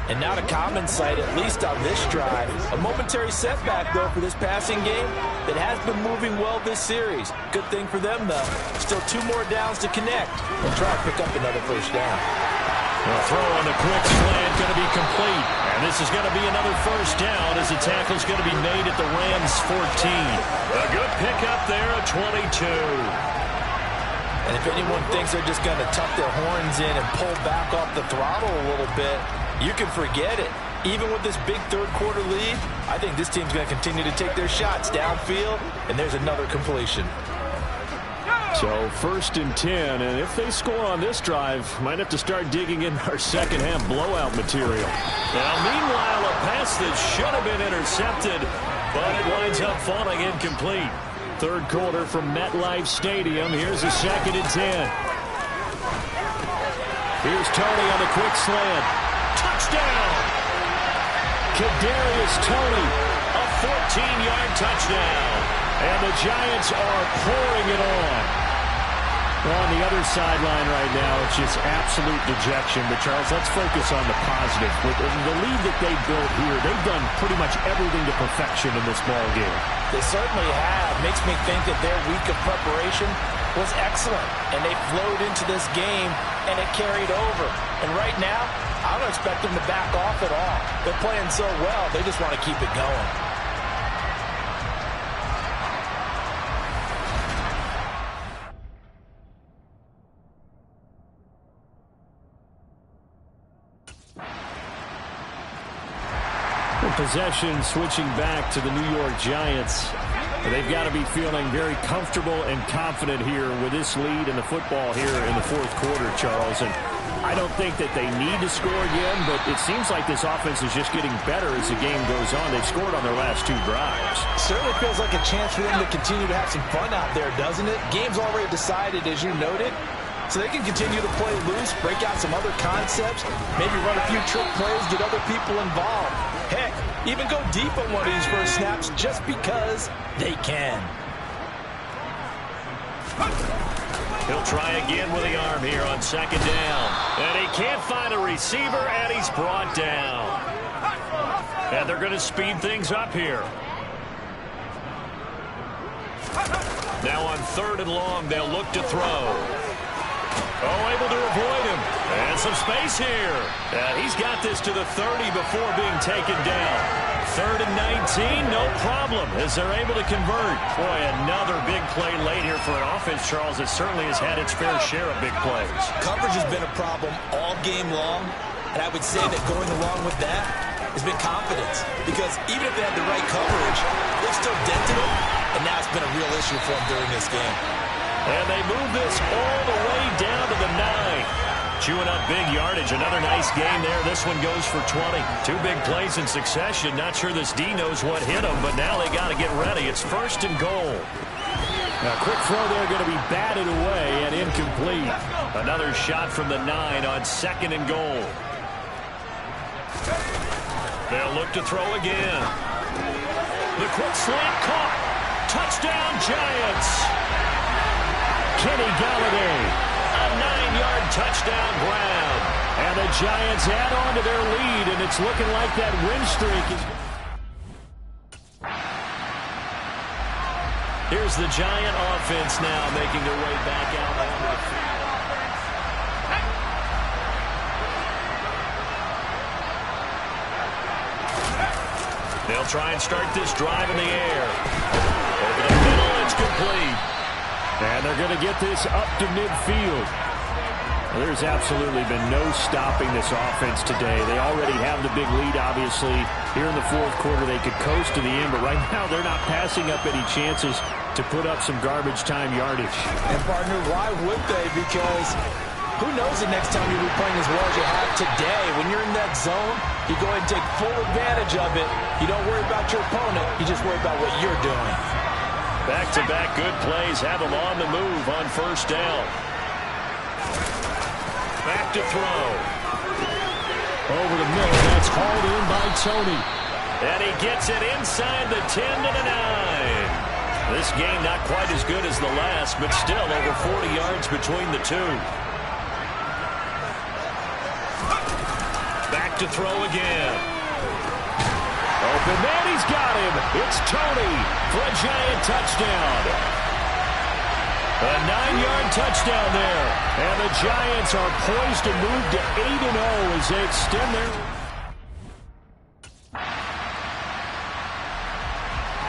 And not a common sight, at least on this drive. A momentary setback, though, for this passing game that has been moving well this series. Good thing for them, though. Still 2 more downs to connect. They'll try to pick up another first down. The throw on the quick slant going to be complete. And this is going to be another first down as the tackle's going to be made at the Rams' 14. A good pickup there at 22. And if anyone thinks they're just going to tuck their horns in and pull back off the throttle a little bit, you can forget it. Even with this big third-quarter lead, I think this team's going to continue to take their shots downfield, and there's another completion. So first and 10, and if they score on this drive, might have to start digging in our second-half blowout material. Now, meanwhile, a pass that should have been intercepted, but it winds up falling incomplete. Third quarter from MetLife Stadium. Here's a second and 10. Here's Tony on the quick slant. Touchdown! Kadarius Toney, a 14-yard touchdown. And the Giants are pouring it on. Well, on the other sideline right now, it's just absolute dejection. But, Charles, let's focus on the positive. With the lead that they built here, they've done pretty much everything to perfection in this ball game. They certainly have. Makes me think that their week of preparation was excellent. And they flowed into this game, and it carried over. And right now, I don't expect them to back off at all. They're playing so well, they just want to keep it going. Possession switching back to the New York Giants. They've got to be feeling very comfortable and confident here with this lead in the football here in the fourth quarter, Charles. And I don't think that they need to score again, but it seems like this offense is just getting better as the game goes on. They've scored on their last 2 drives. Certainly feels like a chance for them to continue to have some fun out there, doesn't it? Game's already decided, as you noted. So they can continue to play loose, break out some other concepts, maybe run a few trick plays, get other people involved. Heck, even go deep on one of these first snaps just because they can. He'll try again with the arm here on second down. And he can't find a receiver, and he's brought down. And they're going to speed things up here. Now on third and long, they'll look to throw. Oh, able to avoid him. And some space here. And he's got this to the 30 before being taken down. Third and 19, no problem, as they're able to convert. Boy, another big play late here for an offense, Charles, that certainly has had its fair share of big plays. Coverage has been a problem all game long, and I would say that going along with that has been confidence. Because even if they had the right coverage, they've still dented it, and now it's been a real issue for them during this game. And they move this all the way down to the 9. Chewing up big yardage. Another nice game there. This one goes for 20. 2 big plays in succession. Not sure this D knows what hit him, but now they got to get ready. It's first and goal. Now, quick throw there going to be batted away and incomplete. Another shot from the 9 on second and goal. They'll look to throw again. The quick slant caught. Touchdown, Giants. Kenny Galladay. A 9-yard touchdown grab. And the Giants add on to their lead, and it's looking like that win streak is... Here's the Giant offense now making their way back out onto the field. They'll try and start this drive in the air. Over the middle, it's complete. And they're going to get this up to midfield. Well, there's absolutely been no stopping this offense today. They already have the big lead, obviously. Here in the fourth quarter, they could coast to the end, but right now they're not passing up any chances to put up some garbage time yardage. And, partner, why would they? Because who knows the next time you'll be playing as well as you have today. When you're in that zone, you go ahead and take full advantage of it. You don't worry about your opponent. You just worry about what you're doing. Back-to-back good plays have them on the move on first down. Back to throw. Over the middle. That's hauled in by Tony. And he gets it inside the 10 to the 9. This game not quite as good as the last, but still over 40 yards between the two. Back to throw again. Open man, he's got him. It's Tony for a Giant touchdown. A 9-yard touchdown there. And the Giants are poised to move to 8-0 as they extend their...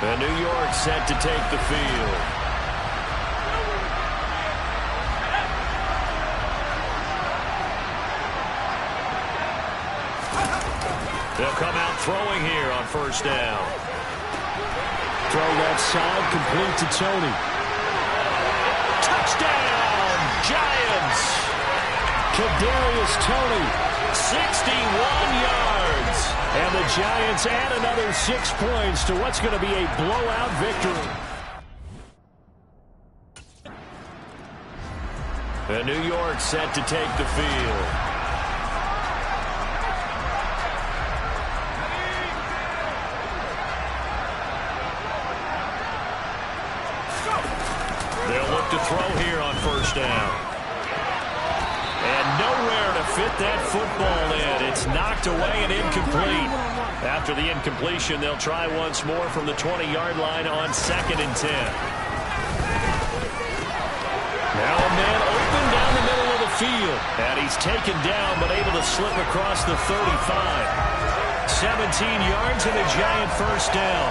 And New York set to take the field. They'll come out throwing here on first down. Throw that side, complete to Tony. Touchdown, Giants! Kadarius Toney, 61 yards. And the Giants add another 6 points to what's going to be a blowout victory. And New York set to take the field. They'll look to throw here on first down. And nowhere to fit that football in. It's knocked away and incomplete. After the incompletion, they'll try once more from the 20-yard line on 2nd and 10. Now a man open down the middle of the field. And he's taken down but able to slip across the 35. 17 yards and a Giant first down.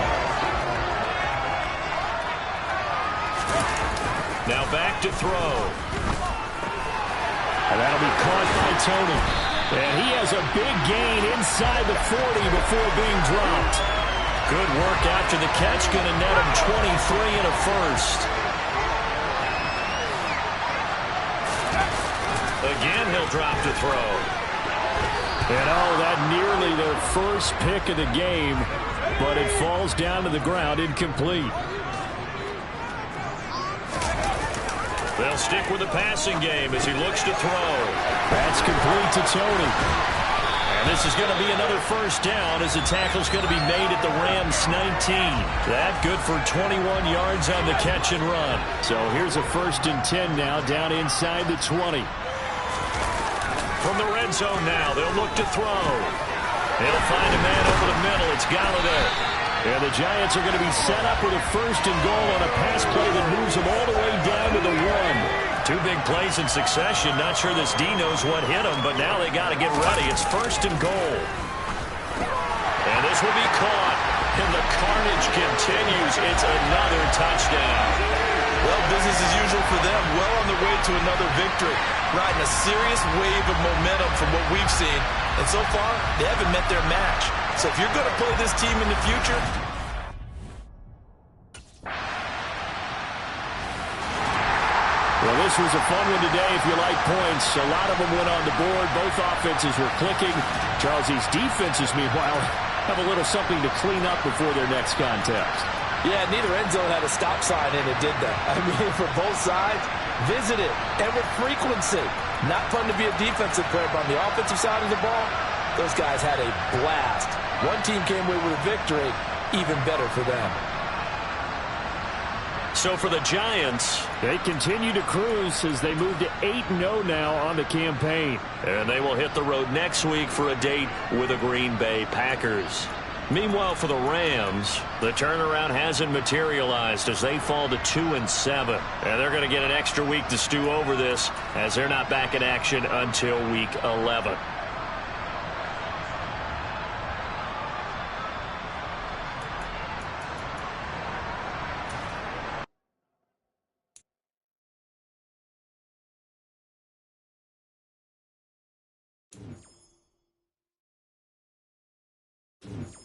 Now back to throw. And that'll be caught by Tony. And he has a big gain inside the 40 before being dropped. Good work after the catch. Going to net him 23 and a first. Again, he'll drop to throw. And oh, that nearly their first pick of the game. But it falls down to the ground incomplete. They'll stick with the passing game as he looks to throw. That's complete to Tony. And this is going to be another first down as the tackle's going to be made at the Rams 19. That good for 21 yards on the catch and run. So here's a 1st and 10 now down inside the 20. From the red zone now, they'll look to throw. They'll find a man over the middle. It's Galladay. And the Giants are going to be set up with a 1st and goal on a pass play that moves them all the way down to the 1. 2 big plays in succession. Not sure this D knows what hit them, but now they got to get ready. It's 1st and goal. And this will be caught. And the carnage continues. It's another touchdown. Well, business as usual for them. Well on their way to another victory. Riding a serious wave of momentum from what we've seen. And so far, they haven't met their match. So if you're going to play this team in the future... Well, this was a fun one today if you like points. A lot of them went on the board. Both offenses were clicking. Charles, these defenses, meanwhile, have a little something to clean up before their next contest. Yeah, neither end zone had a stop sign in it, did they? I mean, for both sides, visited and with frequency. Not fun to be a defensive player, but on the offensive side of the ball, those guys had a blast. One team came away with a victory, even better for them. So for the Giants, they continue to cruise as they move to 8-0 now on the campaign. And they will hit the road next week for a date with the Green Bay Packers. Meanwhile, for the Rams, the turnaround hasn't materialized as they fall to 2-7. And they're going to get an extra week to stew over this as they're not back in action until week 11. it.